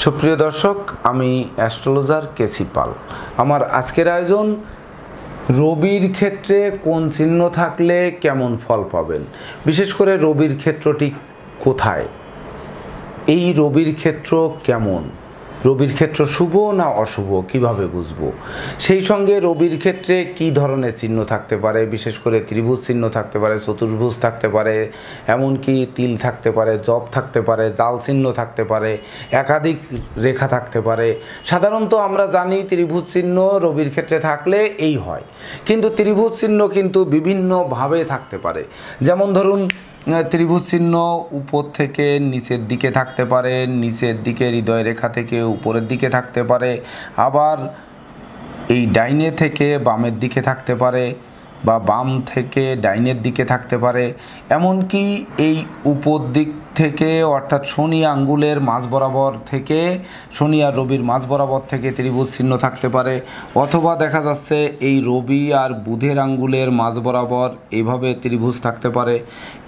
সুপ্রিয় দর্শক, আমি অ্যাস্ট্রোলজার কেসি পাল। আমার আজকের আয়োজন রবির ক্ষেত্রে কোন চিহ্ন থাকলে কেমন ফল পাবেন, বিশেষ করে রবির ক্ষেত্রটি কোথায়, এই রবির ক্ষেত্র কেমন, রবির ক্ষেত্র শুভ না অশুভ কিভাবে বুঝবো, সেই সঙ্গে রবির ক্ষেত্রে কি ধরনের চিহ্ন থাকতে পারে, বিশেষ করে ত্রিভুজ চিহ্ন থাকতে পারে, চতুর্ভুজ থাকতে পারে, এমনকি তিল থাকতে পারে, জব থাকতে পারে, জাল চিহ্ন থাকতে পারে, একাধিক রেখা থাকতে পারে। সাধারণত আমরা জানি ত্রিভুজ চিহ্ন রবির ক্ষেত্রে থাকলে এই হয়, কিন্তু ত্রিভুজ চিহ্ন কিন্তু বিভিন্নভাবে থাকতে পারে। যেমন ধরুন, ত্রিভুজ চিহ্ন উপর থেকে নিচের দিকে থাকতে পারে, নিচের দিকে হৃদয় রেখা থেকে উপরের দিকে থাকতে পারে, আবার এই ডাইনে থেকে বামের দিকে থাকতে পারে, বা বাম থেকে ডাইনের দিকে থাকতে পারে। এমনকি এই উপর দিক থেকে অর্থাৎ শনি আঙ্গুলের মাঝ বরাবর থেকে, শনি আর রবির মাঝ বরাবর থেকে ত্রিভুজ চিহ্ন থাকতে পারে, অথবা দেখা যাচ্ছে এই রবি আর বুধের আঙ্গুলের মাঝ বরাবর এইভাবে ত্রিভুজ থাকতে পারে।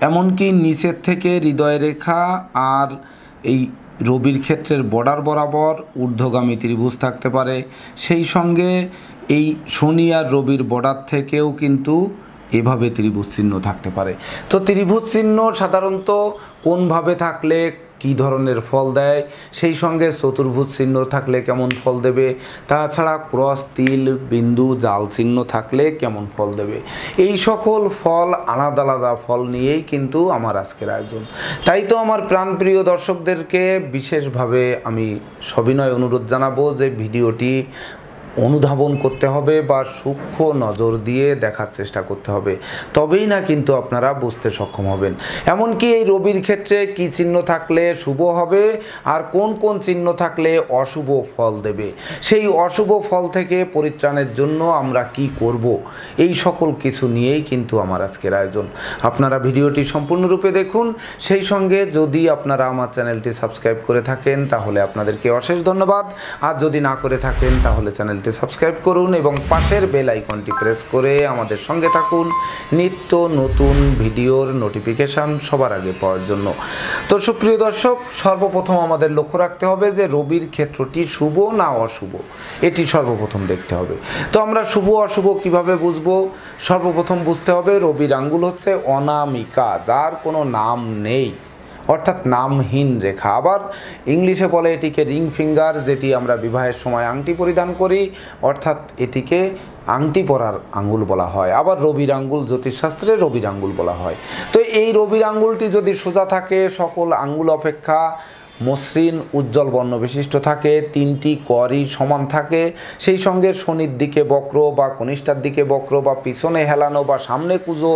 এমনকি নিচের থেকে হৃদয় রেখা আর এই রবির ক্ষেত্রের বর্ডার বরাবর ঊর্ধ্বগামী ত্রিভুজ থাকতে পারে। সেই সঙ্গে এই শনি আর রবির বর্ডার থেকেও কিন্তু এভাবে ত্রিভুজ চিহ্ন থাকতে পারে। তো ত্রিভুজ চিহ্ন সাধারণত কোনভাবে থাকলে কী ধরনের ফল দেয়, সেই সঙ্গে চতুর্ভুজ চিহ্ন থাকলে কেমন ফল দেবে, তাছাড়া ক্রস, তিল, বিন্দু, জাল চিহ্ন থাকলে কেমন ফল দেবে, এই সকল ফল আলাদা আলাদা ফল নিয়েই কিন্তু আমার আজকের আয়োজন। তাই তো আমার প্রাণপ্রিয় দর্শকদেরকে বিশেষভাবে আমি সবিনয় অনুরোধ জানাবো যে ভিডিওটি অনুধাবন করতে হবে বা সূক্ষ্ম নজর দিয়ে দেখার চেষ্টা করতে হবে, তবেই না কিন্তু আপনারা বুঝতে সক্ষম হবেন। এমনকি এই রবির ক্ষেত্রে কি চিহ্ন থাকলে শুভ হবে আর কোন কোন চিহ্ন থাকলে অশুভ ফল দেবে, সেই অশুভ ফল থেকে পরিত্রাণের জন্য আমরা কি করব, এই সকল কিছু নিয়েই কিন্তু আমার আজকের আয়োজন। আপনারা ভিডিওটি সম্পূর্ণরূপে দেখুন। সেই সঙ্গে যদি আপনারা আমার চ্যানেলটি সাবস্ক্রাইব করে থাকেন তাহলে আপনাদেরকে অশেষ ধন্যবাদ, আর যদি না করে থাকেন তাহলে চ্যানেলটি সাবস্ক্রাইব করুন এবং পাশের বেল আইকনটি প্রেস করে আমাদের সঙ্গে থাকুন নিত্য নতুন ভিডিওর নোটিফিকেশান সবার আগে পাওয়ার জন্য। তো সুপ্রিয় দর্শক, সর্বপ্রথম আমাদের লক্ষ্য রাখতে হবে যে রবির ক্ষেত্রটি শুভ না অশুভ, এটি সর্বপ্রথম দেখতে হবে। তো আমরা শুভ অশুভ কিভাবে বুঝবো? সর্বপ্রথম বুঝতে হবে রবির আঙ্গুল হচ্ছে অনামিকা, যার কোনো নাম নেই, অর্থাৎ নামহীন রেখা। আবার ইংলিশে বলে এটিকে রিং ফিঙ্গার, যেটি আমরা বিবাহের সময় আংটি পরিধান করি, অর্থাৎ এটিকে আংটি পরার আঙ্গুল বলা হয়। আবার রবির আঙ্গুল জ্যোতিষশাস্ত্রে রবির আঙ্গুল বলা হয়। তো এই রবির আঙ্গুলটি যদি সোজা থাকে, সকল আঙ্গুল অপেক্ষা মসৃণ উজ্জ্বল বর্ণ বিশিষ্ট থাকে, তিনটি করই সমান থাকে, সেই সঙ্গে শনির দিকে বক্র বা কনিষ্ঠার দিকে বক্র বা পিছনে হেলানো বা সামনে কুঁজো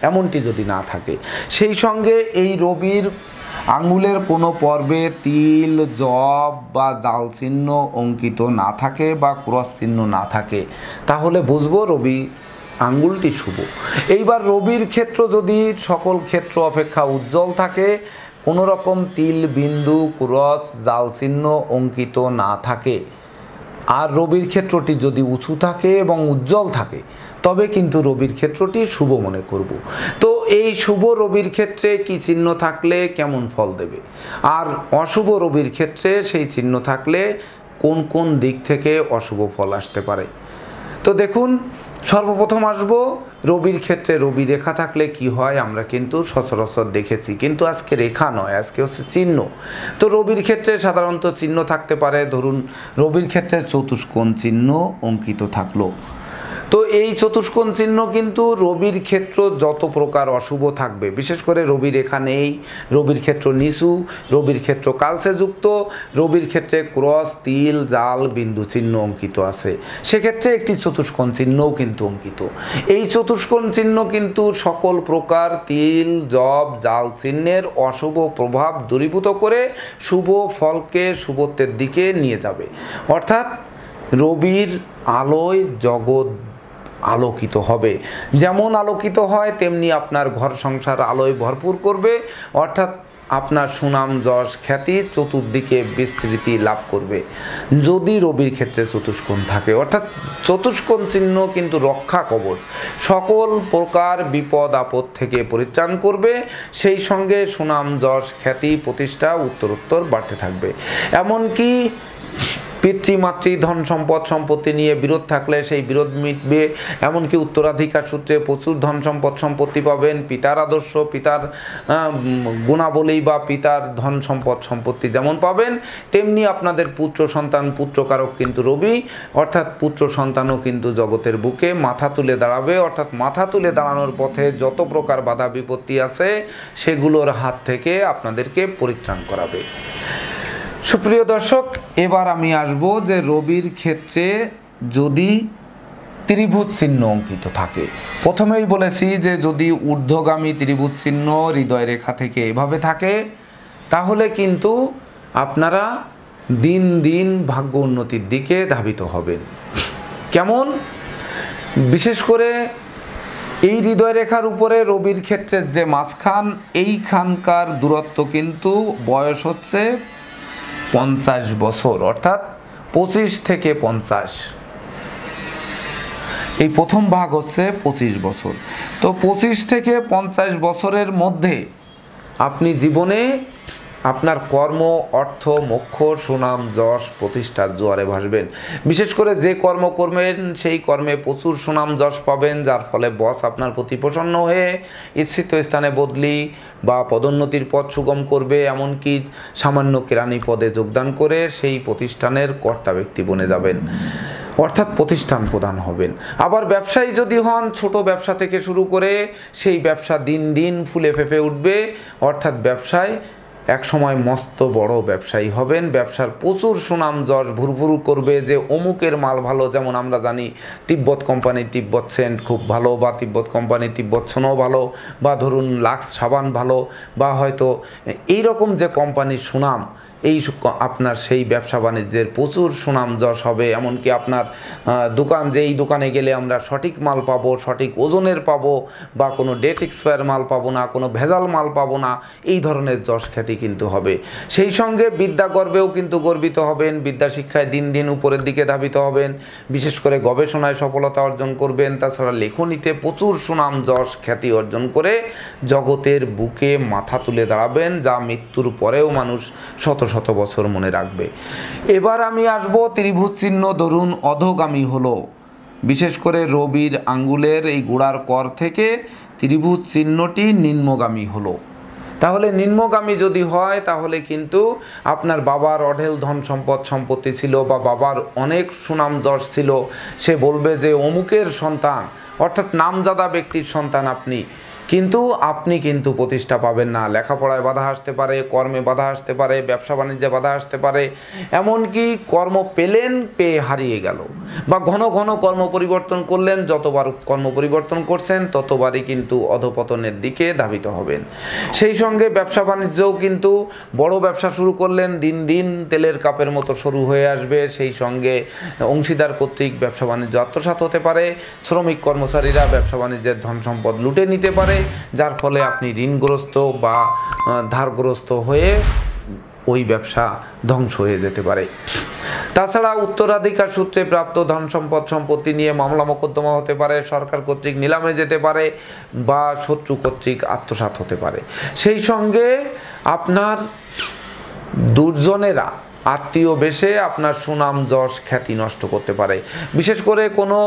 এমনটি যদি না থাকে, সেই সঙ্গে এই রবির আঙ্গুলের কোনো পর্বে তিল, জব বা জাল চিহ্ন অঙ্কিত না থাকে বা ক্রস চিহ্ন না থাকে, তাহলে বুঝবো রবি আঙ্গুলটি শুভ। এইবার রবির ক্ষেত্র যদি সকল ক্ষেত্র অপেক্ষা উজ্জ্বল থাকে, কোনো রকম তিল, বিন্দু, ক্রস, জাল চিহ্ন অঙ্কিত না থাকে, আর রবির ক্ষেত্রটি যদি উঁচু থাকে এবং উজ্জ্বল থাকে, তবে কিন্তু রবির ক্ষেত্রটি শুভ মনে করব। তো এই শুভ রবির ক্ষেত্রে কি চিহ্ন থাকলে কেমন ফল দেবে, আর অশুভ রবির ক্ষেত্রে সেই চিহ্ন থাকলে কোন কোন দিক থেকে অশুভ ফল আসতে পারে। তো দেখুন, সর্বপ্রথম আসব রবির ক্ষেত্রে রবি রেখা থাকলে কি হয়, আমরা কিন্তু সচরাচর দেখেছি, কিন্তু আজকে রেখা নয়, আজকে হচ্ছে চিহ্ন। তো রবির ক্ষেত্রে সাধারণত চিহ্ন থাকতে পারে, ধরুন রবির ক্ষেত্রে চতুষ্কোণ চিহ্ন অঙ্কিত থাকলো। তো এই চতুষ্কোণ চিহ্ন কিন্তু রবির ক্ষেত্র যত প্রকার অশুভ থাকবে, বিশেষ করে রবি রেখা নেই, রবির ক্ষেত্র নিচু, রবির ক্ষেত্র কালসে যুক্ত, রবির ক্ষেত্রে ক্রস, তিল, জাল, বিন্দু চিহ্ন অঙ্কিত আছে, সেক্ষেত্রে একটি চতুষ্কোণ চিহ্নও কিন্তু অঙ্কিত। এই চতুষ্কোণ চিহ্ন কিন্তু সকল প্রকার তিল, জব, জাল চিহ্নের অশুভ প্রভাব দূরীভূত করে শুভ ফলকে শুভত্বের দিকে নিয়ে যাবে। অর্থাৎ রবির আলোয় জগৎ আলোকিত হবে, যেমন আলোকিত হয় তেমনি আপনার ঘর সংসার আলোয় ভরপুর করবে, অর্থাৎ আপনার সুনাম যশ খ্যাতি চতুর্দিকে বিস্তৃতি লাভ করবে যদি রবির ক্ষেত্রে চতুষ্কোণ থাকে। অর্থাৎ চতুষ্কোণ চিহ্ন কিন্তু রক্ষা কবচ, সকল প্রকার বিপদ আপদ থেকে পরিত্রাণ করবে, সেই সঙ্গে সুনাম যশ খ্যাতি প্রতিষ্ঠা উত্তরোত্তর বাড়তে থাকবে। এমনকি পিতৃমাতৃ ধন সম্পদ সম্পত্তি নিয়ে বিরোধ থাকলে সেই বিরোধ মিটবে, এমনকি উত্তরাধিকার সূত্রে প্রচুর ধন সম্পদ সম্পত্তি পাবেন, পিতার আদর্শ পিতার গুণাবলী বা পিতার ধন সম্পদ সম্পত্তি যেমন পাবেন, তেমনি আপনাদের পুত্র সন্তান, পুত্রকারক কিন্তু রবি, অর্থাৎ পুত্র সন্তানও কিন্তু জগতের বুকে মাথা তুলে দাঁড়াবে। অর্থাৎ মাথা তুলে দাঁড়ানোর পথে যত প্রকার বাধা বিপত্তি আছে সেগুলোর হাত থেকে আপনাদেরকে পরিত্রাণ করাবে। সুপ্রিয় দর্শক, এবার আমি আসব যে রবির ক্ষেত্রে যদি ত্রিভুজ চিহ্ন অঙ্কিত থাকে। প্রথমেই বলেছি যে যদি ঊর্ধ্বগামী ত্রিভুজ চিহ্ন হৃদয় রেখা থেকে এভাবে থাকে তাহলে কিন্তু আপনারা দিন দিন ভাগ্য উন্নতির দিকে ধাবিত হবেন। কেমন? বিশেষ করে এই হৃদয় রেখার উপরে রবির ক্ষেত্রে যে মাঝখান, এইখানকার দূরত্ব কিন্তু বয়স হচ্ছে 50 বছর, অর্থাৎ 25 থেকে 50। এই প্রথম ভাগ হচ্ছে 25 বছর। তো 25 থেকে 50 বছরের মধ্যে আপনি জীবনে আপনার কর্ম, অর্থ, মোক্ষ, সুনাম যশ প্রতিষ্ঠার জোয়ারে ভাসবেন। বিশেষ করে যে কর্ম করবেন সেই কর্মে প্রচুর সুনাম যশ পাবেন, যার ফলে বস আপনার প্রতি প্রসন্ন হয়ে ইচ্ছিত স্থানে বদলি বা পদোন্নতির পথ সুগম করবে, এমনকি সামান্য কেরানি পদে যোগদান করে সেই প্রতিষ্ঠানের কর্তা ব্যক্তি বনে যাবেন, অর্থাৎ প্রতিষ্ঠান প্রদান হবেন। আবার ব্যবসায়ী যদি হন, ছোট ব্যবসা থেকে শুরু করে সেই ব্যবসা দিন দিন ফুলে ফেঁপে উঠবে, অর্থাৎ ব্যবসায় এক সময় মস্ত বড় ব্যবসায়ী হবেন, ব্যবসার প্রচুর সুনাম যশ ভুরভুরু করবে যে অমুকের মাল ভালো। যেমন আমরা জানি তিব্বত কোম্পানির তিব্বত সেন্ট খুব ভালো, বা তিব্বত কোম্পানির তিব্বত সোনো ভালো, বা ধরুন লাক্স সাবান ভালো, বা হয়তো এইরকম যে কোম্পানির সুনাম, এই আপনার সেই ব্যবসা বাণিজ্যের প্রচুর সুনাম যশ হবে। এমনকি আপনার দোকান, যে এই দোকানে গেলে আমরা সঠিক মাল পাবো, সঠিক ওজনের পাবো, বা কোনো ডেট এক্সপায়ার মাল পাবো না, কোনো ভেজাল মাল পাবো না, এই ধরনের যশ খ্যাতি কিন্তু হবে। সেই সঙ্গে বিদ্যা গর্বেও কিন্তু গর্বিত হবেন, বিদ্যা শিক্ষায় দিন দিন উপরের দিকে ধাবিত হবেন, বিশেষ করে গবেষণায় সফলতা অর্জন করবেন। তাছাড়া লেখনীতে প্রচুর সুনাম যশ খ্যাতি অর্জন করে জগতের বুকে মাথা তুলে দাঁড়াবেন, যা মৃত্যুর পরেও মানুষ শত শত বছর মনে রাখবে। এবার আমি আসব ত্রিভুজ চিহ্ন ধরুন অধোগামী হলো, বিশেষ করে রবির আঙ্গুলের এই গোড়ার কর থেকে ত্রিভুজ চিহ্নটি নিম্নগামী হলো। তাহলে নিম্নগামী যদি হয় তাহলে কিন্তু আপনার বাবার অঢেল ধন সম্পদ সম্পত্তি ছিল, বা বাবার অনেক সুনাম যশ ছিল, সে বলবে যে অমুকের সন্তান, অর্থাৎ নামজাদা ব্যক্তির সন্তান আপনি, কিন্তু আপনি কিন্তু প্রতিষ্ঠা পাবেন না। লেখাপড়ায় বাধা আসতে পারে, কর্মে বাধা আসতে পারে, ব্যবসা বাণিজ্যে বাধা আসতে পারে, এমনকি কর্ম পেলেন পেয়ে হারিয়ে গেল, বা ঘন ঘন কর্ম পরিবর্তন করলেন, যতবার কর্ম পরিবর্তন করছেন ততবারই কিন্তু অধপতনের দিকে ধাবিত হবেন। সেই সঙ্গে ব্যবসা বাণিজ্যও কিন্তু বড় ব্যবসা শুরু করলেন, দিন দিন তেলের কাপের মতো শুরু হয়ে আসবে। সেই সঙ্গে অংশীদার কর্তৃক ব্যবসা বাণিজ্য আত্মসাৎ হতে পারে, শ্রমিক কর্মচারীরা ব্যবসা বাণিজ্যের ধন সম্পদ লুটে নিতে পারে, যার ফলে আপনি ঋণগ্রস্ত বা ধারগ্রস্ত হয়ে ওই ব্যবসা ধ্বংস হয়ে যেতে পারে। তাছাড়া উত্তরাধিকার সূত্রে প্রাপ্ত ধন সম্পদ সম্পত্তি নিয়ে মামলা মোকদ্দমা হতে পারে, সরকার কর্তৃক নিলামে যেতে পারে, বা শত্রু কর্তৃক আত্মসাৎ হতে পারে। সেই সঙ্গে আপনার দুর্জনেরা আত্মীয় বেশে আপনার সুনাম যশ খ্যাতি নষ্ট করতে পারে। বিশেষ করে কোনো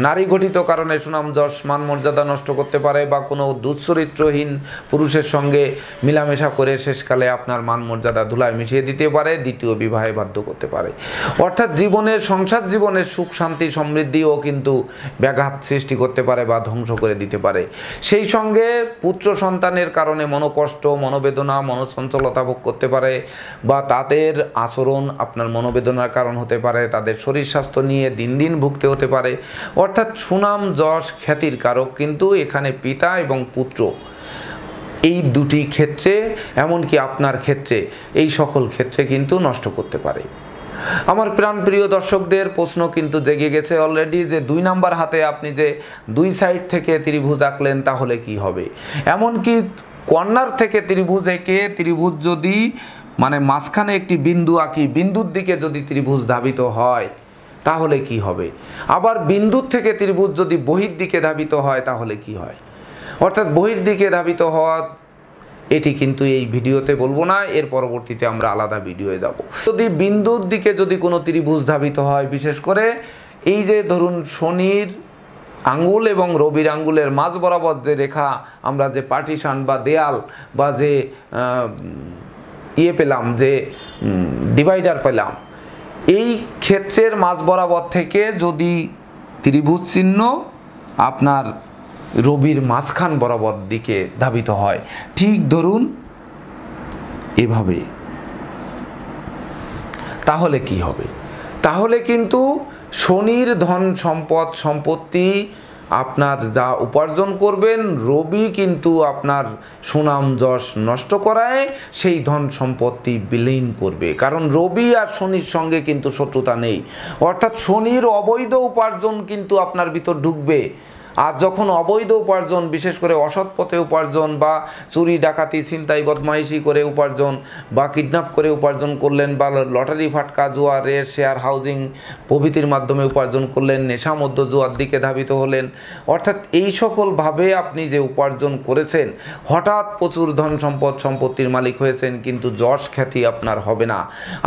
নারী ঘটিত কারণে সুনাম যশ মান মর্যাদা নষ্ট করতে পারে, বা কোনো দুশ্চরিত্রহীন পুরুষের সঙ্গে মিলামেশা করে শেষকালে আপনার মান মর্যাদা ধুলায় মিশিয়ে দিতে পারে, দ্বিতীয় বিবাহে বাধ্য করতে পারে। অর্থাৎ জীবনের সংসার জীবনের সুখ শান্তি সমৃদ্ধিও কিন্তু ব্যাঘাত সৃষ্টি করতে পারে বা ধ্বংস করে দিতে পারে। সেই সঙ্গে পুত্র সন্তানের কারণে মনোকষ্ট, মনোবেদনা, মনোচঞ্চলতা ভোগ করতে পারে, বা তাদের আচরণ আপনার মনোবেদনার কারণ হতে পারে, তাদের শরীর স্বাস্থ্য নিয়ে দিন দিন ভুগতে হতে পারে। অর্থাৎ সুনাম যশ খ্যাতির কারক কিন্তু এখানে পিতা এবং পুত্র, এই দুটি ক্ষেত্রে, এমনকি আপনার ক্ষেত্রে, এই সকল ক্ষেত্রে কিন্তু নষ্ট করতে পারে। আমার প্রাণপ্রিয় দর্শকদের প্রশ্ন কিন্তু জেগে গেছে অলরেডি, যে 2 নাম্বার হাতে আপনি যে 2 সাইড থেকে ত্রিভুজ আঁকলেন তাহলে কি হবে। এমনকি কর্নার থেকে ত্রিভুজ এঁকে ত্রিভুজ যদি মানে মাঝখানে একটি বিন্দু আঁকি, বিন্দুর দিকে যদি ত্রিভুজ ধাবিত হয় তাহলে কি হবে? আবার বিন্দুর থেকে ত্রিভুজ যদি বহির্দিকে ধাবিত হয় তাহলে কি হয়? অর্থাৎ বহির্দিকে ধাবিত হওয়া এটি কিন্তু এই ভিডিওতে বলবো না, এর পরবর্তীতে আমরা আলাদা ভিডিওয়ে যাব। যদি বিন্দুর দিকে যদি কোনো ত্রিভুজ ধাবিত হয়, বিশেষ করে এই যে ধরুন শনির আঙ্গুল এবং রবির আঙ্গুলের মাঝ বরাবর যে রেখা আমরা যে পার্টিশন বা দেয়াল বা যে পেলাম, যে ডিভাইডার পেলাম, এই ক্ষেত্রের মাঝ বরাবর থেকে যদি ত্রিভুজ চিহ্ন আপনার রবির মাঝখান বরাবর দিকে ধাবিত হয়, ঠিক ধরুন এভাবে, তাহলে কি হবে? তাহলে কিন্তু শনির ধন সম্পদ সম্পত্তি আপনার যা উপার্জন করবেন, রবি কিন্তু আপনার সুনাম যশ নষ্ট করায় সেই ধন সম্পত্তি বিলীন করবে। কারণ রবি আর শনির সঙ্গে কিন্তু শত্রুতা নেই, অর্থাৎ শনির অবৈধ উপার্জন কিন্তু আপনার ভিতর ঢুকবে। আর যখন অবৈধ উপার্জন, বিশেষ করে অসৎ পথে উপার্জন বা চুরি ডাকাতি ছিনতাই বদমাইশি করে উপার্জন বা কিডন্যাপ করে উপার্জন করলেন, বা লটারি ফাটকা জুয়া রেস শেয়ার হাউজিং প্রভৃতির মাধ্যমে উপার্জন করলেন, নেশা মধ্য জুয়ার দিকে ধাবিত হলেন, অর্থাৎ এই সকলভাবে আপনি যে উপার্জন করেছেন, হঠাৎ প্রচুর ধন সম্পদ সম্পত্তির মালিক হয়েছেন, কিন্তু যশ খ্যাতি আপনার হবে না।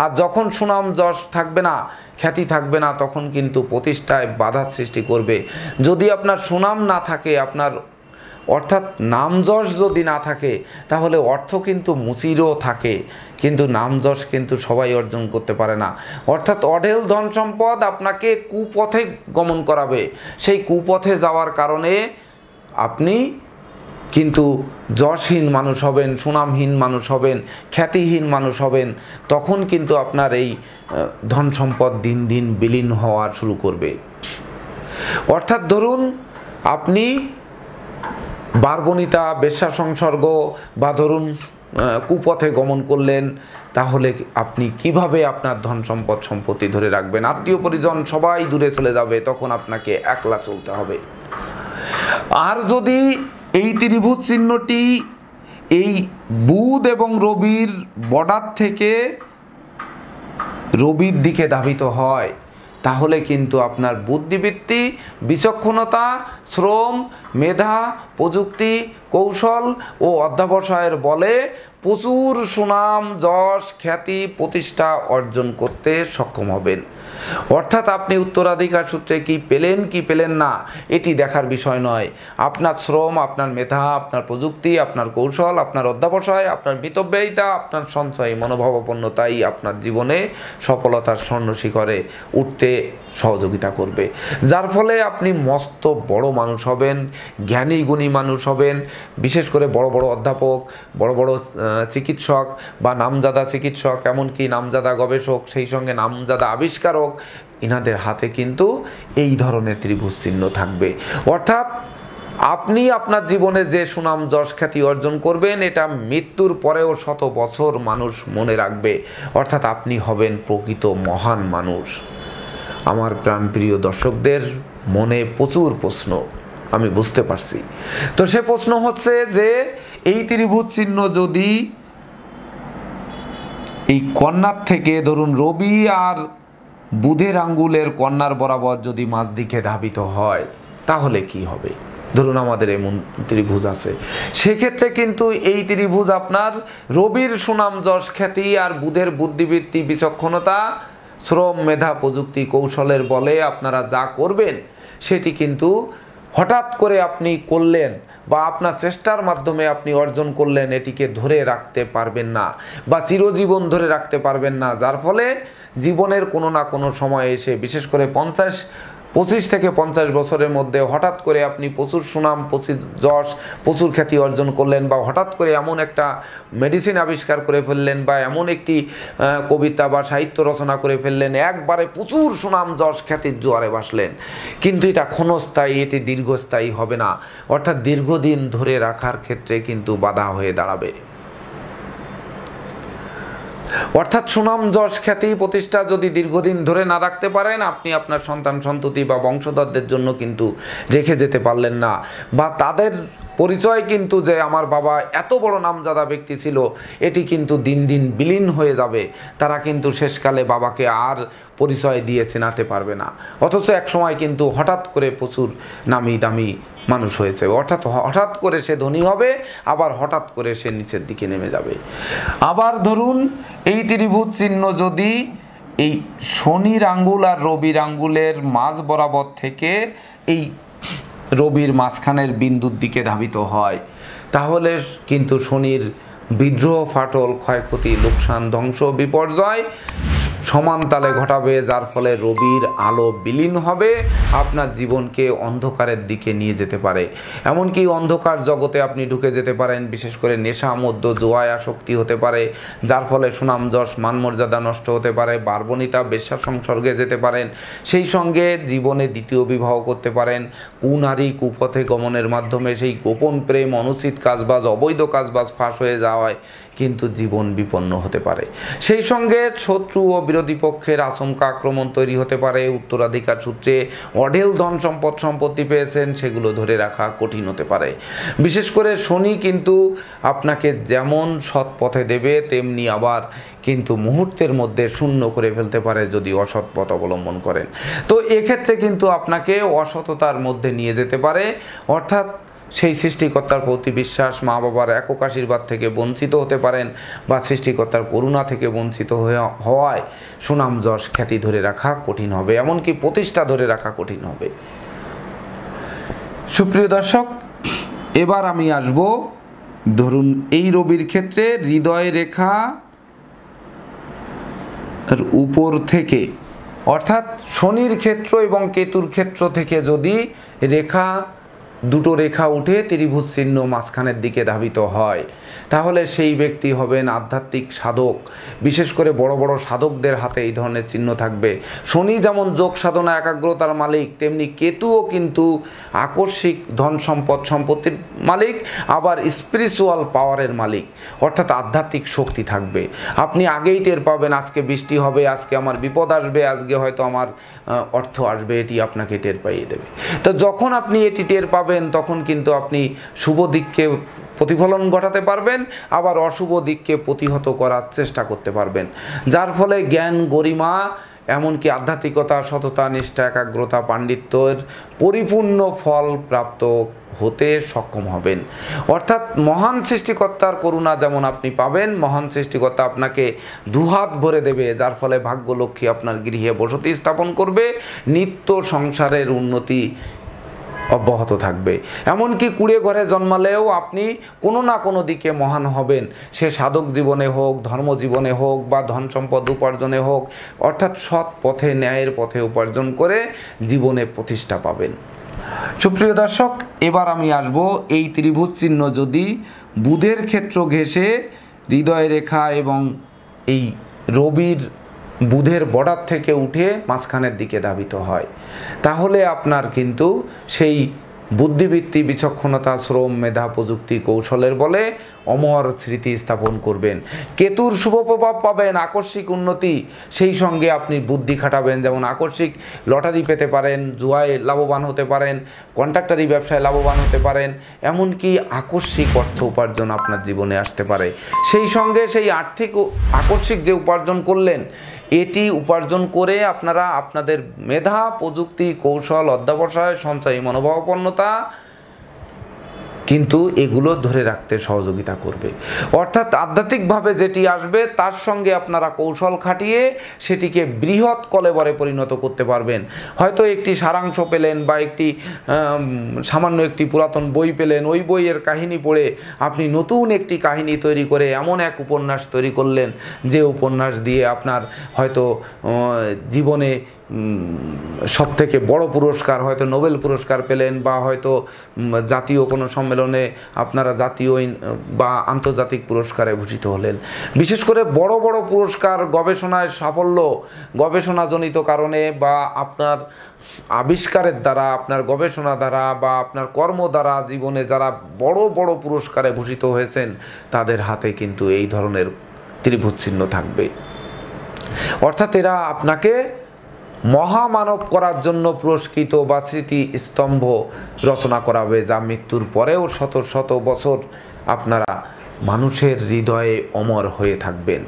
আর যখন সুনাম যশ থাকবে না, খ্যাতি থাকবে না, তখন কিন্তু প্রতিষ্ঠায় বাধার সৃষ্টি করবে। যদি আপনার সুনাম না থাকে, আপনার অর্থাৎ নাম যশ যদি না থাকে, তাহলে অর্থ কিন্তু মুচিরও থাকে, কিন্তু নাম যশ কিন্তু সবাই অর্জন করতে পারে না। অর্থাৎ অঢেল ধন সম্পদ আপনাকে কুপথে গমন করাবে। সেই কুপথে যাওয়ার কারণে আপনি কিন্তু যশহীন মানুষ হবেন, সুনামহীন মানুষ হবেন, খ্যাতিহীন মানুষ হবেন। তখন কিন্তু আপনার এই ধন সম্পদ দিন দিন বিলীন হওয়া শুরু করবে। অর্থাৎ ধরুন আপনি বারবনিতা, বেশ্যা সংসর্গ বা ধরুন কুপথে গমন করলেন, তাহলে আপনি কিভাবে আপনার ধন সম্পদ সম্পত্তি ধরে রাখবেন? আত্মীয় পরিজন সবাই দূরে চলে যাবে, তখন আপনাকে একলা চলতে হবে। আর যদি এই ত্রিভুজ চিহ্নটি এই বুধ এবং রবির বর্ডার থেকে রবির দিকে ধাবিত হয়, তাহলে কিন্তু আপনার বুদ্ধিবৃত্তি, বিচক্ষণতা, শ্রম, মেধা, প্রযুক্তি, কৌশল ও অধ্যবসায়ের বলে প্রচুর সুনাম যশ খ্যাতি প্রতিষ্ঠা অর্জন করতে সক্ষম হবেন। অর্থাৎ আপনি উত্তরাধিকার সূত্রে কি পেলেন কি পেলেন না এটি দেখার বিষয় নয়। আপনার শ্রম, আপনার মেধা, আপনার প্রযুক্তি, আপনার কৌশল, আপনার অধ্যবসায়, আপনার মিতব্যয়িতা, আপনার সঞ্চয় মনোভাবাপন্নতাই আপনার জীবনে সফলতার স্বর্ণ শিখরে উঠতে সহযোগিতা করবে, যার ফলে আপনি মস্ত বড় মানুষ হবেন, জ্ঞানী গুণী মানুষ হবেন। বিশেষ করে বড় বড় অধ্যাপক, বড় বড় চিকিৎসক বা নামজাদা চিকিৎসক, এমনকি নামজাদা গবেষক, সেই সঙ্গে নামজাদা আবিষ্কারক, ইনাদের হাতে কিন্তু এই ধরনের ত্রিভুজ চিহ্ন থাকবে। অর্থাৎ আপনি আপনার জীবনে যে সুনাম যশ খ্যাতি অর্জন করবেন, এটা মৃত্যুর পরেও শত বছর মানুষ মনে রাখবে। অর্থাৎ আপনি হবেন প্রকৃত মহান মানুষ। আমার প্রাণপ্রিয় দর্শকদের মনে প্রচুর প্রশ্ন, আমি বুঝতে পারছি। তো সে প্রশ্ন হচ্ছে যে এই ত্রিভুজ চিহ্ন যদি এই কর্নার থেকে ধরুন রবি আর বুধের আঙ্গুলের কর্নার বরাবর যদি মাঝ দিকে ধাবিত হয়, তাহলে কি হবে? ধরুন আমাদের এমন ত্রিভুজ আছে, সেক্ষেত্রে কিন্তু এই ত্রিভুজ আপনার রবির সুনাম যশ খ্যাতি আর বুধের বুদ্ধিবৃত্তি, বিচক্ষণতা, শ্রম, মেধা, প্রযুক্তি, কৌশলের বলে আপনারা যা করবেন, সেটি কিন্তু হঠাৎ করে আপনি করলেন বা আপনার চেষ্টার মাধ্যমে আপনি অর্জন করলেন, এটিকে ধরে রাখতে পারবেন না বা চিরজীবন ধরে রাখতে পারবেন না। যার ফলে জীবনের কোনো না কোনো সময় এসে, বিশেষ করে 25 থেকে 50 বছরের মধ্যে হঠাৎ করে আপনি প্রচুর সুনাম, প্রচুর যশ, প্রচুর খ্যাতি অর্জন করলেন, বা হঠাৎ করে এমন একটা মেডিসিন আবিষ্কার করে ফেললেন, বা এমন একটি কবিতা বা সাহিত্য রচনা করে ফেললেন, একবারে প্রচুর সুনাম যশ খ্যাতির জোয়ারে ভাসলেন। কিন্তু এটা ক্ষণস্থায়ী, এটি দীর্ঘস্থায়ী হবে না। অর্থাৎ দীর্ঘদিন ধরে রাখার ক্ষেত্রে কিন্তু বাধা হয়ে দাঁড়াবে। অর্থাৎ সুনাম যশ খ্যাতি প্রতিষ্ঠা যদি দীর্ঘদিন ধরে না রাখতে পারেন, আপনি আপনার সন্তান সন্ততি বা বংশধরদের জন্য কিন্তু রেখে যেতে পারলেন না, বা তাদের পরিচয় কিন্তু যে আমার বাবা এত বড় নামজাদা ব্যক্তি ছিল এটি কিন্তু দিন দিন বিলীন হয়ে যাবে। তারা কিন্তু শেষকালে বাবাকে আর পরিচয় দিয়ে চেনাতে পারবে না। অথচ এক সময় কিন্তু হঠাৎ করে প্রচুর নামি দামি মানুষ হয়েছে, অর্থাৎ হঠাৎ করে সে ধনী হবে, আবার হঠাৎ করে সে নিচের দিকে নেমে যাবে। আবার ধরুন এই ত্রিভুজ চিহ্ন যদি এই শনির আঙ্গুল আর রবির আঙ্গুলের মাঝ বরাবর থেকে এই রবির মাঝখানের বিন্দুর দিকে ধাবিত হয়, তাহলে কিন্তু শনির বিদ্রোহ, ফাটল, ক্ষয়ক্ষতি, লোকসান, ধ্বংস, বিপর্যয় সমান তালে ঘটাবে, যার ফলে রবির আলো বিলীন হবে, আপনার জীবনকে অন্ধকারের দিকে নিয়ে যেতে পারে। এমনকি অন্ধকার জগতে আপনি ঢুকে যেতে পারেন, বিশেষ করে নেশা, মদ্য, জুয়ায় আসক্তি হতে পারে, যার ফলে সুনাম যশ মান মর্যাদা নষ্ট হতে পারে, বারবনিতা বেশ্যা সংসর্গে যেতে পারেন, সেই সঙ্গে জীবনে দ্বিতীয় বিবাহ করতে পারেন, কুনারী কুপথে গমনের মাধ্যমে সেই গোপন প্রেম, অনুচিত কাজবাজ, অবৈধ কাজবাজ ফাঁস হয়ে যাওয়ায় কিন্তু জীবন বিপন্ন হতে পারে। সেই সঙ্গে শত্রু ও বিরোধী পক্ষের আচমকা আক্রমণ তৈরি হতে পারে। উত্তরাধিকার সূত্রে অঢেল ধন সম্পত্তি পেয়েছেন, সেগুলো ধরে রাখা কঠিন হতে পারে। বিশেষ করে শনি কিন্তু আপনাকে যেমন সৎ পথে দেবে, তেমনি আবার কিন্তু মুহূর্তের মধ্যে শূন্য করে ফেলতে পারে যদি অসৎ পথ অবলম্বন করেন। তো এক্ষেত্রে কিন্তু আপনাকে অসততার মধ্যে নিয়ে যেতে পারে, অর্থাৎ সেই সৃষ্টিকর্তার প্রতি বিশ্বাস, মা বাবার একক আশীর্বাদ থেকে বঞ্চিত হতে পারেন, বা সৃষ্টিকর্তার করুণা থেকে বঞ্চিত হওয়ায় সুনাম যশ খ্যাতি ধরে রাখা কঠিন হবে, এমনকি প্রতিষ্ঠা ধরে রাখা কঠিন হবে। সুপ্রিয় দর্শক, এবার আমি আসব, ধরুন এই রবির ক্ষেত্রে হৃদয় রেখা উপর থেকে, অর্থাৎ শনির ক্ষেত্র এবং কেতুর ক্ষেত্র থেকে যদি দুটো রেখা উঠে ত্রিভুজ চিহ্ন মাঝখানের দিকে ধাবিত হয়, তাহলে সেই ব্যক্তি হবেন আধ্যাত্মিক সাধক। বিশেষ করে বড় বড় সাধকদের হাতে এই ধরনের চিহ্ন থাকবে। শনি যেমন যোগ সাধনা একাগ্রতার মালিক, তেমনি কেতুও কিন্তু আকস্মিক ধন সম্পত্তির মালিক, আবার স্পিরিচুয়াল পাওয়ারের মালিক, অর্থাৎ আধ্যাত্মিক শক্তি থাকবে। আপনি আগেই টের পাবেন আজকে বৃষ্টি হবে, আজকে আমার বিপদ আসবে, আজকে হয়তো আমার অর্থ আসবে, এটি আপনাকে টের পাইয়ে দেবে। তো যখন আপনি এটি টের পাবেন, তখন কিন্তু আপনি শুভ দিককে প্রতিফলন ঘটাতে পারবেন, আবার অশুভ দিককে প্রতিহত করার চেষ্টা করতে পারবেন, যার ফলে জ্ঞান, গরিমা, এমনকি আধ্যাত্মিকতা, সততা, নিষ্ঠা, একাগ্রতা, পাণ্ডিত্যের পরিপূর্ণ ফল প্রাপ্ত হতে সক্ষম হবেন। অর্থাৎ মহান সৃষ্টিকর্তার করুণা যেমন আপনি পাবেন, মহান সৃষ্টিকর্তা আপনাকে দুহাত ভরে দেবে, যার ফলে ভাগ্যলক্ষ্মী আপনার গৃহে বসতি স্থাপন করবে, নিত্য সংসারের উন্নতি অব্যাহত থাকবে। এমনকি কুড়ে ঘরে জন্মালেও আপনি কোনো না কোনো দিকে মহান হবেন, সে সাধক জীবনে হোক, ধর্ম জীবনে হোক, বা ধন সম্পদ উপার্জনে হোক, অর্থাৎ সৎ পথে, ন্যায়ের পথে উপার্জন করে জীবনে প্রতিষ্ঠা পাবেন। সুপ্রিয় দর্শক, এবার আমি আসব, এই ত্রিভুজ চিহ্ন যদি বুধের ক্ষেত্র ঘেঁষে হৃদয় রেখা এবং এই রবির বুধের বর্ডার থেকে উঠে মাঝখানের দিকে ধাবিত হয়, তাহলে আপনার কিন্তু সেই বুদ্ধিবৃত্তি, বিচক্ষণতা, শ্রম, মেধা, প্রযুক্তি, কৌশলের বলে অমর স্মৃতি স্থাপন করবেন। কেতুর শুভ প্রভাব পাবেন, আকস্মিক উন্নতি, সেই সঙ্গে আপনি বুদ্ধি খাটাবেন, যেমন আকস্মিক লটারি পেতে পারেন, জুয়ায় লাভবান হতে পারেন, কন্ট্রাক্টারি ব্যবসায় লাভবান হতে পারেন, এমনকি আকস্মিক অর্থ উপার্জন আপনার জীবনে আসতে পারে। সেই সঙ্গে সেই আকস্মিক যে উপার্জন করলেন, এটি উপার্জন করে আপনারা আপনাদের মেধা, প্রযুক্তি, কৌশল, অধ্যবসায়, সঞ্চয়ী মনোভাবাপন্নতা কিন্তু এগুলো ধরে রাখতে সহযোগিতা করবে। অর্থাৎ আধ্যাত্মিকভাবে যেটি আসবে তার সঙ্গে আপনারা কৌশল খাটিয়ে সেটিকে বৃহৎ কলেবরে পরিণত করতে পারবেন। হয়তো একটি সারাংশ পেলেন, বা সামান্য একটি পুরাতন বই পেলেন, ওই বইয়ের কাহিনী পড়ে আপনি নতুন একটি কাহিনী তৈরি করে এমন এক উপন্যাস তৈরি করলেন, যে উপন্যাস দিয়ে আপনার হয়তো জীবনে সবথেকে বড় পুরস্কার, হয়তো নোবেল পুরস্কার পেলেন, বা হয়তো জাতীয় কোনো সম্মেলনে আপনারা জাতীয় বা আন্তর্জাতিক পুরস্কারে ভূষিত হলেন। বিশেষ করে বড় বড় পুরস্কার, গবেষণায় সাফল্য, গবেষণাজনিত কারণে, বা আপনার আবিষ্কারের দ্বারা, আপনার গবেষণা দ্বারা, বা আপনার কর্ম দ্বারা জীবনে যারা বড় বড় পুরস্কারে ভূষিত হয়েছেন, তাদের হাতে কিন্তু এই ধরনের ত্রিভুজ চিহ্ন থাকবে। অর্থাৎ এরা আপনাকে মহামানব করার জন্য পুরস্কৃত বা স্মৃতি স্তম্ভ রচনা করা হবে, যা মৃত্যুর পরেও শত শত বছর আপনারা মানুষের হৃদয়ে অমর হয়ে থাকবেন।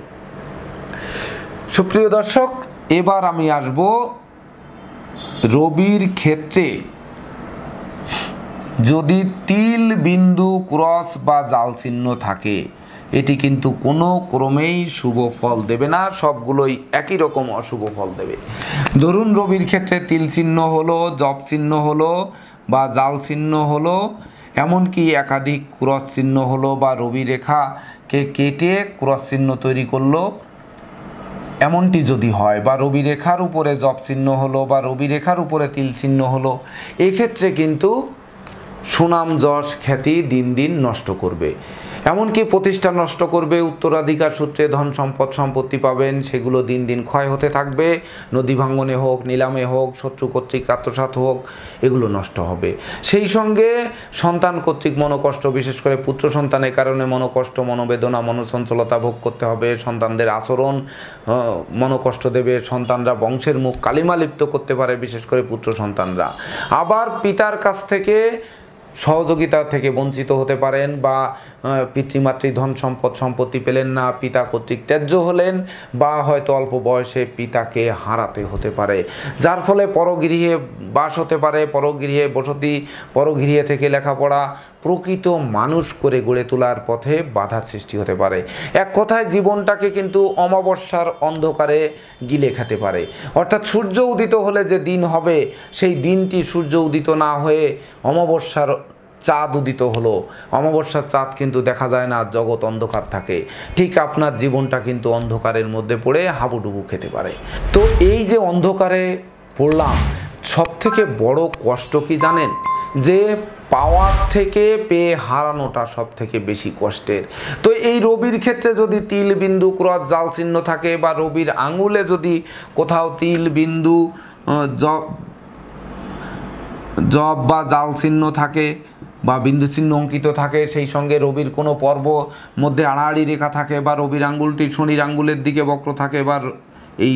সুপ্রিয় দর্শক, এবার আমি আসব রবির ক্ষেত্রে যদি তিল, বিন্দু, ক্রস বা জাল চিহ্ন থাকে, এটি কিন্তু কোনো ক্রমেই শুভ ফল দেবে না, সবগুলোই একই রকম অশুভ ফল দেবে। ধরুন রবির ক্ষেত্রে তিল চিহ্ন হলো, জপ চিহ্ন হলো বা জাল চিহ্ন হলো, এমনকি একাধিক ক্রস চিহ্ন হলো বা রবি রেখাকে কেটে ক্রস চিহ্ন তৈরি করলো, এমনটি যদি হয়, বা রবি রেখার উপরে জপ চিহ্ন হলো বা রবি রেখার উপরে তিল চিহ্ন হলো, এক্ষেত্রে কিন্তু সুনাম যশ খ্যাতি দিন দিন নষ্ট করবে, এমনকি প্রতিষ্ঠা নষ্ট করবে। উত্তরাধিকার সূত্রে ধন সম্পদ সম্পত্তি পাবেন, সেগুলো দিন দিন ক্ষয় হতে থাকবে। নদী ভাঙ্গনে হোক, নিলামে হোক, শত্রু কর্তৃক আত্মসাৎ হোক, এগুলো নষ্ট হবে। সেই সঙ্গে সন্তান কর্তৃক মনোকষ্ট, বিশেষ করে পুত্র সন্তানের কারণে মনোকষ্ট, মনোবেদনা, মনোচঞ্চলতা ভোগ করতে হবে। সন্তানদের আচরণ মনোকষ্ট দেবে, সন্তানরা বংশের মুখ কালিমা লিপ্ত করতে পারে, বিশেষ করে পুত্র সন্তানরা। আবার পিতার কাছ থেকে সহযোগিতা থেকে বঞ্চিত হতে পারেন, বা পিতৃমাতৃ ধন সম্পদ সম্পত্তি পেলেন না, পিতা কর্তৃক ত্যায্য হলেন, বা হয়তো অল্প বয়সে পিতাকে হারাতে হতে পারে, যার ফলে পরগৃহে বাস হতে পারে, পরগৃহে বসতি, পরগৃহে থেকে লেখাপড়া, প্রকৃত মানুষ করে গড়ে তোলার পথে বাধা সৃষ্টি হতে পারে। এক কথায় জীবনটাকে কিন্তু অমাবস্যার অন্ধকারে গিলে খেতে পারে। অর্থাৎ সূর্য উদিত হলে যে দিন হবে, সেই দিনটি সূর্য উদিত না হয়ে অমাবস্যার চাঁদ উদিত হলো। অমাবস্যার চাঁদ কিন্তু দেখা যায় না, জগৎ অন্ধকার থাকে। ঠিক আপনার জীবনটা কিন্তু অন্ধকারের মধ্যে পড়ে হাবুডুবু খেতে পারে। তো এই যে অন্ধকারে পড়লাম, সব থেকে বড় কষ্ট কি জানেন? যে পাওয়ার থেকে পেয়ে হারানোটা সব থেকে বেশি কষ্টের। তো এই রবির ক্ষেত্রে যদি তিল, বিন্দু, ক্রস, জাল চিহ্ন থাকে, বা রবির আঙুলে যদি কোথাও তিল, বিন্দু, জব বা জাল চিহ্ন থাকে বা বিন্দু চিহ্ন অঙ্কিত থাকে, সেই সঙ্গে রবির কোনো পর্ব মধ্যে আড়াআড়ি রেখা থাকে, বা রবির আঙ্গুলটি শনির আঙ্গুলের দিকে বক্র থাকে, বা এই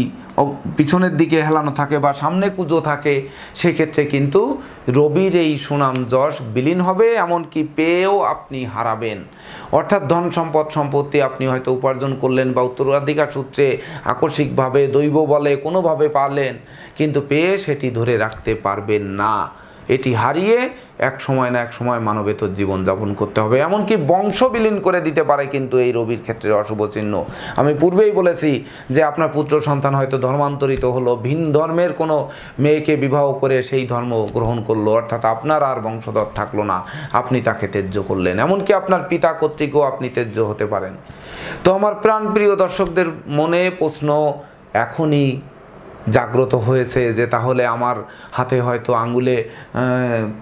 পিছনের দিকে হেলানো থাকে, বা সামনে কুঁজো থাকে, সেক্ষেত্রে কিন্তু রবির এই সুনাম যশ বিলীন হবে, এমনকি পেয়েও আপনি হারাবেন। অর্থাৎ ধন সম্পদ সম্পত্তি আপনি হয়তো উপার্জন করলেন, বা উত্তরাধিকার সূত্রে আকস্মিকভাবে দৈব বলে কোনোভাবে পারলেন, কিন্তু পেয়ে সেটি ধরে রাখতে পারবেন না। এটি হারিয়ে এক সময় না এক সময় মানবেতর জীবনযাপন করতে হবে, এমনকি বংশ বিলীন করে দিতে পারে কিন্তু এই রবির ক্ষেত্রে অশুভ চিহ্ন। আমি পূর্বেই বলেছি যে আপনার পুত্র সন্তান হয়তো ধর্মান্তরিত হলো, ভিন ধর্মের কোনো মেয়েকে বিবাহ করে সেই ধর্ম গ্রহণ করলো, অর্থাৎ আপনার আর বংশধর থাকলো না, আপনি তাকে ত্যায্য করলেন, এমনকি আপনার পিতা কর্তৃকও আপনি ত্যায্য হতে পারেন। তো আমার প্রাণপ্রিয় দর্শকদের মনে প্রশ্ন এখনই জাগ্রত হয়েছে যে তাহলে আমার হাতে হয়তো আঙ্গুলে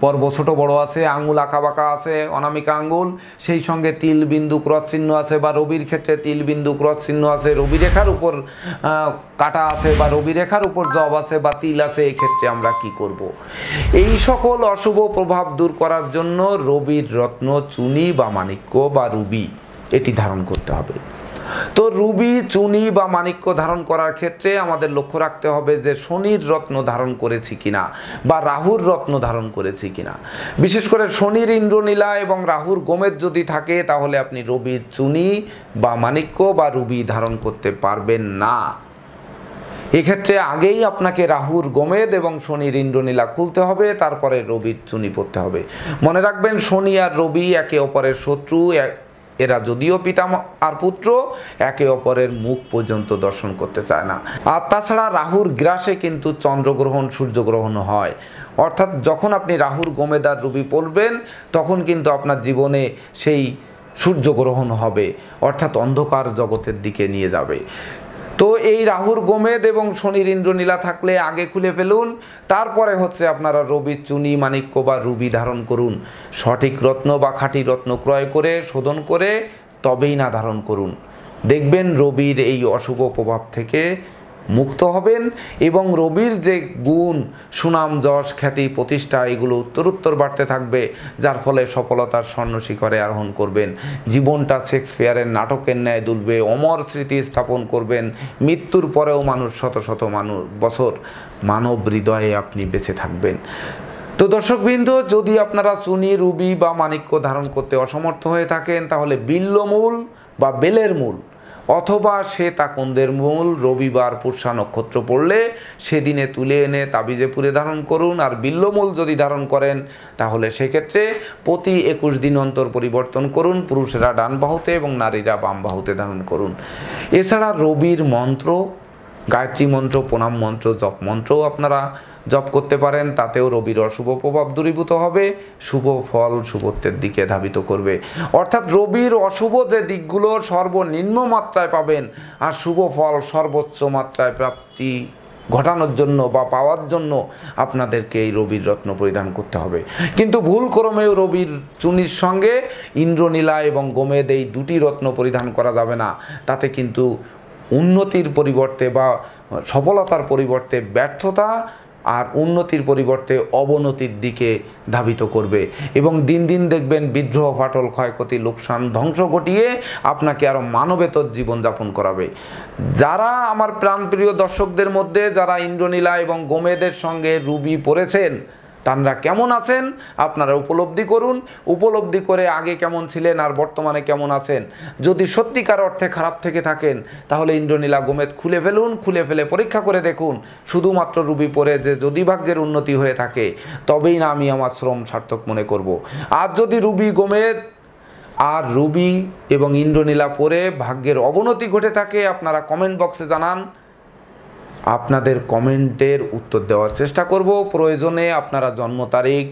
পর্ব ছোট বড় আছে, আঙ্গুল আঁকা বাঁকা আছে, অনামিকা আঙ্গুল, সেই সঙ্গে তিল, বিন্দু, ক্রস চিহ্ন আছে, বা রবির ক্ষেত্রে তিল, বিন্দু, ক্রস চিহ্ন আছে, রবি রেখার উপর কাটা আছে, বা রবি রেখার উপর জব আছে বা তিল আছে, এই ক্ষেত্রে আমরা কি করব? এই সকল অশুভ প্রভাব দূর করার জন্য রবির রত্ন চুনি বা মাণিক্য বা রুবি এটি ধারণ করতে হবে। তো রুবি, চুনি বা মাণিক্য ধারণ করার ক্ষেত্রে আমাদের লক্ষ্য রাখতে হবে যে শনির রত্ন ধারণ করেছি কিনা, বা রাহুর রত্ন ধারণ করেছি কিনা। বিশেষ করে শনির ইন্দ্রনীলা এবং রাহুর গোমেদ যদি থাকে, তাহলে আপনি রবির চুনি বা মাণিক্য বা রুবি ধারণ করতে পারবেন না। এক্ষেত্রে আগেই আপনাকে রাহুর গোমেদ এবং শনির ইন্দ্রনীলা খুলতে হবে, তারপরে রবির চুনি পড়তে হবে। মনে রাখবেন, শনি আর রবি একে অপরের শত্রু, এরা যদিও পিতা আর পুত্র, একে অপরের মুখ পর্যন্ত দর্শন করতে চায় না। আর তাছাড়া রাহুর গ্রাসে কিন্তু চন্দ্রগ্রহণ, সূর্যগ্রহণ হয়। অর্থাৎ যখন আপনি রাহুর গোমেদ আর রবি পড়বেন, তখন কিন্তু আপনার জীবনে সেই সূর্যগ্রহণ হবে, অর্থাৎ অন্ধকার জগতের দিকে নিয়ে যাবে। তো এই রাহুর গোমেদ এবং শনির ইন্দ্রনীলা থাকলে আগে খুলে ফেলুন, তারপরে হচ্ছে আপনারা রবির চুনি, মাণিক্য বা রুবি ধারণ করুন। সঠিক রত্ন বা খাঁটি রত্ন ক্রয় করে শোধন করে তবেই না ধারণ করুন। দেখবেন রবির এই অশুভ প্রভাব থেকে মুক্ত হবেন এবং রবির যে গুণ, সুনাম, যশ, খ্যাতি, প্রতিষ্ঠা এগুলো উত্তরোত্তর বাড়তে থাকবে, যার ফলে সফলতার স্বর্ণ শিখরে আরোহণ করবেন। জীবনটা শেক্সপিয়ারের নাটকের ন্যায় দুলবে, অমর স্মৃতি স্থাপন করবেন। মৃত্যুর পরেও মানুষ শত শত বছর মানব হৃদয়ে আপনি বেঁচে থাকবেন। তো দর্শকবৃন্দ, যদি আপনারা চুনি, রুবি বা মাণিক্য ধারণ করতে অসমর্থ হয়ে থাকেন, তাহলে বিল্বমূল বা বেলের মূল অথবা শ্বেতাকুন্দের মূল রবিবার পুষ্যা নক্ষত্র পড়লে সেদিনে তুলে এনে তাবিজে পুরে ধারণ করুন। আর বিল্বমূল যদি ধারণ করেন তাহলে সেক্ষেত্রে প্রতি 21 দিন অন্তর পরিবর্তন করুন। পুরুষেরা ডান বাহুতে এবং নারীরা বাম বাহুতে ধারণ করুন। এছাড়া রবির মন্ত্র, গায়ত্রী মন্ত্র, প্রণাম মন্ত্র, জপ মন্ত্রও আপনারা জপ করতে পারেন। তাতেও রবির অশুভ প্রভাব দূরীভূত হবে, শুভ ফল শুভত্বের দিকে ধাবিত করবে। অর্থাৎ রবির অশুভ যে দিকগুলো সর্বনিম্ন মাত্রায় পাবেন আর শুভ ফল সর্বোচ্চ মাত্রায় প্রাপ্তি ঘটানোর জন্য বা পাওয়ার জন্য আপনাদেরকে এই রবির রত্ন পরিধান করতে হবে। কিন্তু ভুলক্রমেও রবির চুনির সঙ্গে ইন্দ্রনীলা এবং গোমেদ এই দুটি রত্ন পরিধান করা যাবে না। তাতে কিন্তু উন্নতির পরিবর্তে বা সফলতার পরিবর্তে ব্যর্থতা আর উন্নতির পরিবর্তে অবনতির দিকে ধাবিত করবে এবং দিন দিন দেখবেন বিদ্রোহ, ফাটল, ক্ষয়ক্ষতি, লোকসান, ধ্বংস ঘটিয়ে আপনাকে আরও মানবেতর জীবনযাপন করাবে। যারা আমার প্রাণপ্রিয় দর্শকদের মধ্যে যারা ইন্দ্রনীলা এবং গোমেদের সঙ্গে রুবি পড়েছেন, তারা কেমন আছেন আপনারা উপলব্ধি করুন। উপলব্ধি করে আগে কেমন ছিলেন আর বর্তমানে কেমন আছেন। যদি সত্যিকার অর্থে খারাপ থেকে থাকেন তাহলে ইন্দ্রনীলা গোমেদ খুলে ফেলুন, খুলে ফেলে পরীক্ষা করে দেখুন। শুধুমাত্র রুবি পরে যে যদি ভাগ্যের উন্নতি হয়ে থাকে তবেই না আমি আমার শ্রম সার্থক মনে করব। আর যদি রুবি, গোমেদ আর রুবি এবং ইন্দ্রনীলা পরে ভাগ্যের অবনতি ঘটে থাকে, আপনারা কমেন্ট বক্সে জানান। আপনাদের কমেন্টের উত্তর দেওয়ার চেষ্টা করব। প্রয়োজনে আপনারা জন্ম তারিখ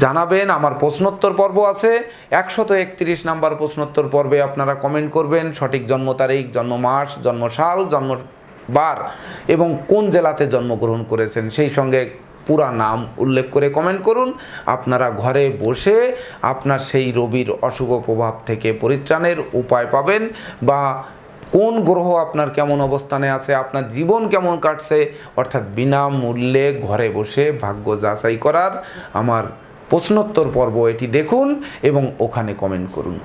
জানাবেন। আমার প্রশ্নোত্তর পর্ব আছে, 131 নাম্বার প্রশ্নোত্তর পর্বে আপনারা কমেন্ট করবেন সঠিক জন্ম তারিখ, জন্ম মাস, জন্মসাল, জন্মবার এবং কোন জেলাতে জন্মগ্রহণ করেছেন সেই সঙ্গে পুরা নাম উল্লেখ করে কমেন্ট করুন। আপনারা ঘরে বসে আপনার সেই রবির অশুভ প্রভাব থেকে পরিত্রাণের উপায় পাবেন বা কোন গ্রহ আপনার কেমন অবস্থানে আছে, আপনার জীবন কেমন কাটছে, অর্থাৎ বিনামূল্যে ঘরে বসে ভাগ্য যাচাই করার আমার প্রশ্নোত্তর পর্ব এটি দেখুন এবং ওখানে কমেন্ট করুন।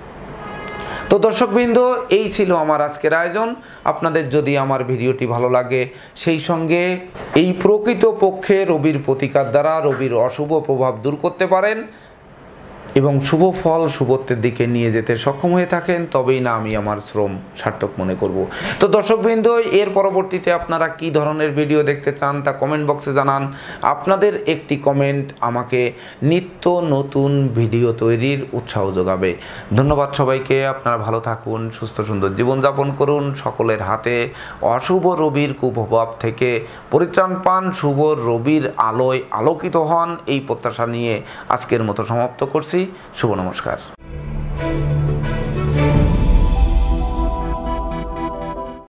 তো দর্শকবৃন্দ, এই ছিল আমার আজকের আয়োজন। আপনাদের যদি আমার ভিডিওটি ভালো লাগে সেই সঙ্গে এই প্রকৃত পক্ষে রবির প্রতিকার দ্বারা রবির অশুভ প্রভাব দূর করতে পারেন এবং শুভ ফল শুভত্বের দিকে নিয়ে যেতে সক্ষম হয়ে থাকেন, তবেই না আমি আমার শ্রম সার্থক মনে করব। তো দর্শকবৃন্দ, এর পরবর্তীতে আপনারা কি ধরনের ভিডিও দেখতে চান তা কমেন্ট বক্সে জানান। আপনাদের একটি কমেন্ট আমাকে নিত্য নতুন ভিডিও তৈরির উৎসাহ যোগাবে। ধন্যবাদ সবাইকে। আপনারা ভালো থাকুন, সুস্থ সুন্দর জীবনযাপন করুন, সকলের হাতে অশুভ রবির কুপ্রভাব থেকে পরিত্রাণ পান, শুভ রবির আলোয় আলোকিত হন, এই প্রত্যাশা নিয়ে আজকের মতো সমাপ্ত করছি। শুভ নমস্কার।